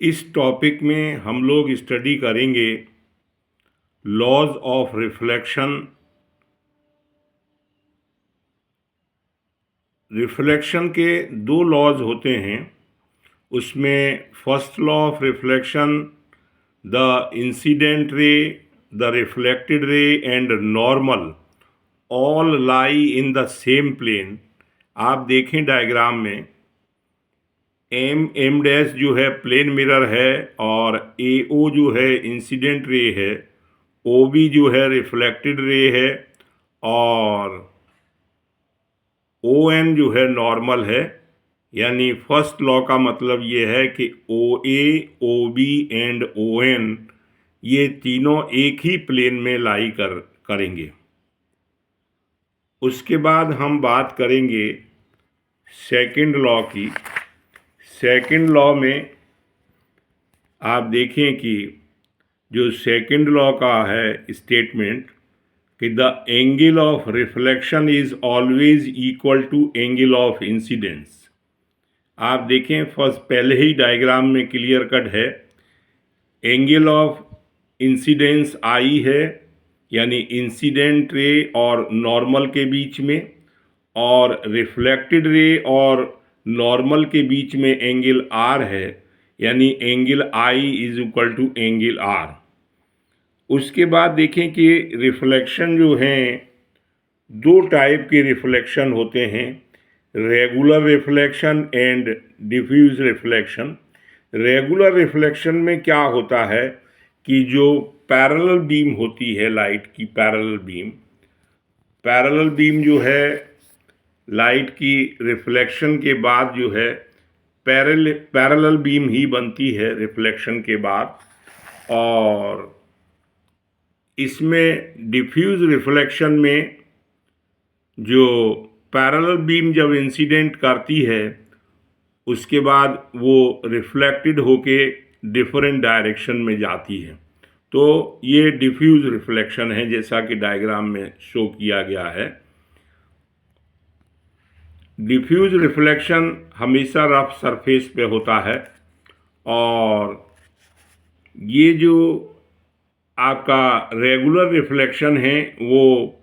इस टॉपिक में हम लोग स्टडी करेंगे लॉज ऑफ रिफ्लेक्शन। रिफ्लेक्शन के दो लॉज होते हैं। उसमें first law of reflection, the incident ray, the reflected ray and normal all lie in the same plane. आप देखें डायग्राम में एम डैश जो है प्लेन मिरर है और ए ओ जो है इंसिडेंट रे है, ओ बी जो है रिफ्लेक्टेड रे है और ओ एन जो है नॉर्मल है। यानी फर्स्ट लॉ का मतलब ये है कि O A, O B and O N ये तीनों एक ही प्लेन में लाई करेंगे। उसके बाद हम बात करेंगे सेकंड लॉ की। सेकंड लॉ में आप देखें कि जो सेकंड लॉ का है स्टेटमेंट कि the angle of reflection is always equal to angle of incidence. आप देखें फर्स्ट पहले ही डायग्राम में क्लियर कट है। एंगल ऑफ इंसिडेंस आई है, यानी इंसिडेंट रे और नॉर्मल के बीच में, और रिफ्लेक्टेड रे और नॉर्मल के बीच में एंगल आर है, यानी angle I is equal to angle R. उसके बाद देखें कि रिफ्लेक्शन जो हैं, दो टाइप के रिफ्लेक्शन होते हैं, regular reflection and diffuse reflection. Regular reflection में क्या होता है कि जो पैरेलल बीम होती है लाइट की, पैरेलल बीम जो है लाइट की रिफ्लेक्शन के बाद जो है पैरेलल बीम ही बनती है रिफ्लेक्शन के बाद। और इसमें डिफ्यूज रिफ्लेक्शन में जो पैरेलल बीम जब इंसिडेंट करती है उसके बाद वो रिफ्लेक्टेड होके डिफरेंट डायरेक्शन में जाती है, तो ये डिफ्यूज रिफ्लेक्शन है जैसा कि डायग्राम में शो किया गया है। डिफ्यूज रिफ्लेक्शन हमेशा रफ सरफेस पे होता है और ये जो आपका रेगुलर रिफ्लेक्शन है वो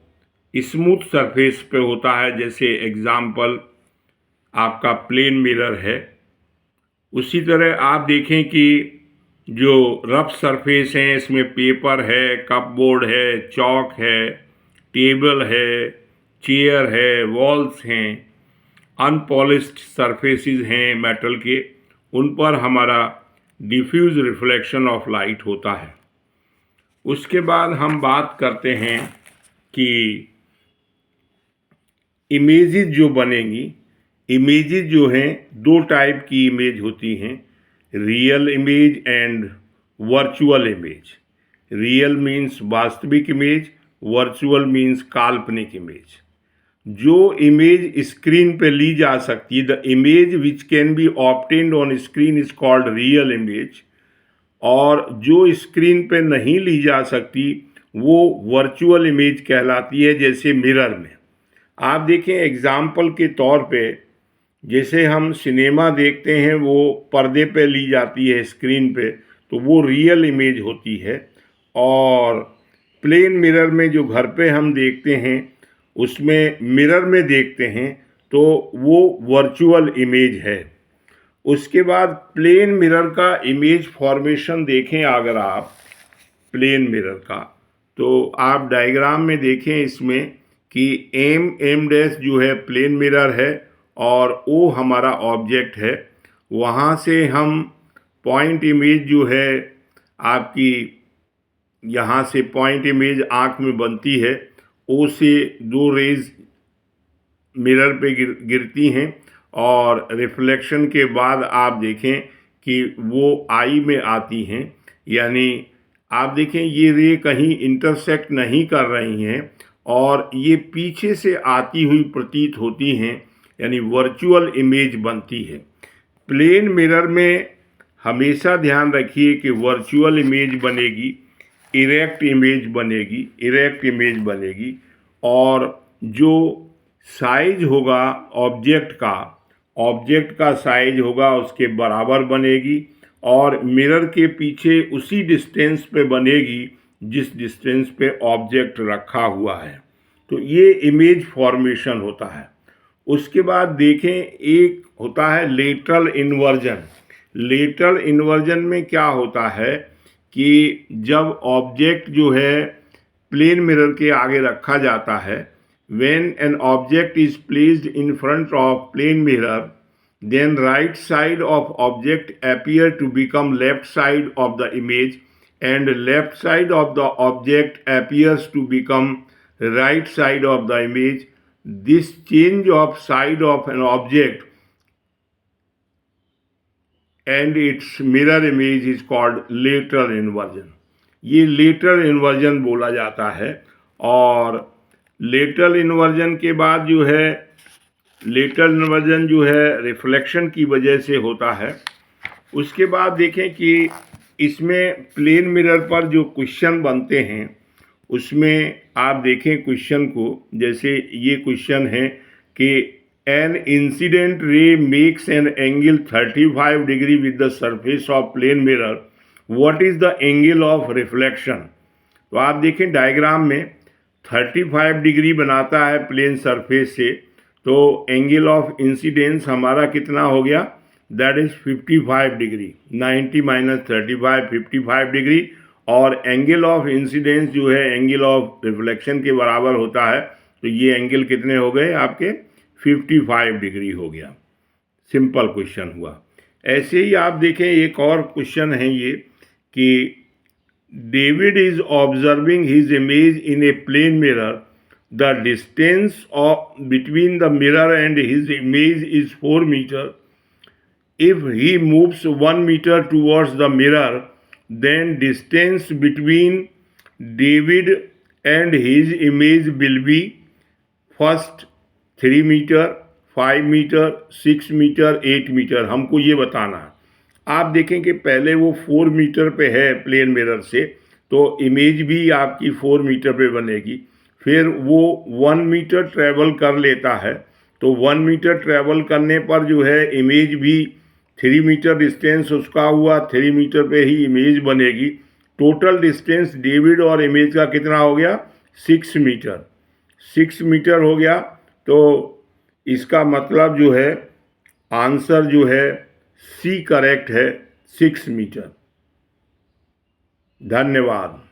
स्मूथ सरफेस पे होता है। जैसे एग्जाम्पल आपका प्लेन मिरर है। उसी तरह आप देखें कि जो रफ सरफेस हैं इसमें पेपर है, कपबोर्ड है, चॉक है, टेबल है, चेयर है, वॉल्स हैं, अनपॉलिश्ड सरफेसेस हैं मेटल के, उन पर हमारा डिफ्यूज रिफ्लेक्शन ऑफ लाइट होता है। उसके बाद हम बात करते हैं कि इमेजेस जो बनेंगी, इमेजेस जो हैं दो टाइप की इमेज होती हैं, real image and virtual image. Real means वास्तविक इमेज, वर्चुअल मीन्स काल्पनिक इमेज। जो इमेज स्क्रीन पे ली जा सकती है, the image which can be obtained on screen is called real image, और जो स्क्रीन पे नहीं ली जा सकती वो वर्चुअल इमेज कहलाती है। जैसे मिरर में आप देखें एग्जाम्पल के तौर पे, जैसे हम सिनेमा देखते हैं वो पर्दे पे ली जाती है स्क्रीन पे, तो वो रियल इमेज होती है। और प्लेन मिरर में जो घर पे हम देखते हैं उसमें मिरर में देखते हैं तो वो वर्चुअल इमेज है। उसके बाद प्लेन मिरर का इमेज फॉर्मेशन देखें अगर आप प्लेन मिरर का, तो आप डायग्राम में देखें इसमें कि एम डैश जो है प्लेन मिरर है और ओ हमारा ऑब्जेक्ट है। वहाँ से हम पॉइंट इमेज जो है आपकी, यहाँ से पॉइंट इमेज आँख में बनती है, ओ से दो रेज मिरर पे गिरती हैं और रिफ्लेक्शन के बाद आप देखें कि वो आई में आती हैं। यानी आप देखें ये रे कहीं इंटरसेक्ट नहीं कर रही हैं और ये पीछे से आती हुई प्रतीत होती हैं, यानी वर्चुअल इमेज बनती है। प्लेन मिरर में हमेशा ध्यान रखिए कि वर्चुअल इमेज बनेगी, इरेक्ट इमेज बनेगी और जो साइज होगा ऑब्जेक्ट का साइज होगा उसके बराबर बनेगी और मिरर के पीछे उसी डिस्टेंस पे बनेगी जिस डिस्टेंस पे ऑब्जेक्ट रखा हुआ है। तो ये इमेज फॉर्मेशन होता है। उसके बाद देखें, एक होता है लेटरल इन्वर्जन। लेटरल इन्वर्जन में क्या होता है कि जब ऑब्जेक्ट जो है प्लेन मिरर के आगे रखा जाता है, when an object is placed in front of plane mirror, then right side of object appear to become left side of the image and left side of the object appears to become right side of the image. This change of side of an object and its mirror image is called lateral inversion. ये lateral inversion बोला जाता है। और lateral inversion के बाद जो है lateral inversion जो है रिफ्लेक्शन की वजह से होता है। उसके बाद देखें कि इसमें प्लेन मिरर पर जो क्वेश्चन बनते हैं उसमें आप देखें क्वेश्चन को, जैसे ये क्वेश्चन है कि an incident ray makes an angle 35 degree with the surface of plane mirror, what is the angle of reflection. तो आप देखें डायग्राम में 35 डिग्री बनाता है प्लेन सरफेस से, तो एंगल ऑफ इंसिडेंस हमारा कितना हो गया, that is 55 degree. 90 minus 35 55 degree. और एंगल ऑफ इंसिडेंस जो है एंगल ऑफ रिफ्लेक्शन के बराबर होता है, तो ये एंगल कितने हो गए आपके, 55 डिग्री हो गया। सिंपल क्वेश्चन हुआ। ऐसे ही आप देखें एक और क्वेश्चन है ये कि David is observing his image in a plane mirror, the distance between the mirror and his image is 4 meter. If he moves 1 meter towards the mirror, then distance between David and his image will be first 3 meter, 5 meter, 6 meter, 8 meter। हमको ये बताना है। आप देखें कि पहले वो 4 metre पे है प्लेन मिरर से, तो इमेज भी आपकी 4 मीटर पे बनेगी। फिर वो 1 मीटर ट्रैवल कर लेता है, तो 1 मीटर ट्रैवल करने पर जो है इमेज भी 3 मीटर डिस्टेंस उसका हुआ, 3 मीटर पे ही इमेज बनेगी। टोटल डिस्टेंस डेविड और इमेज का कितना हो गया, 6 मीटर। 6 मीटर हो गया। तो इसका मतलब जो है आंसर जो है सी करेक्ट है, 6 मीटर। धन्यवाद।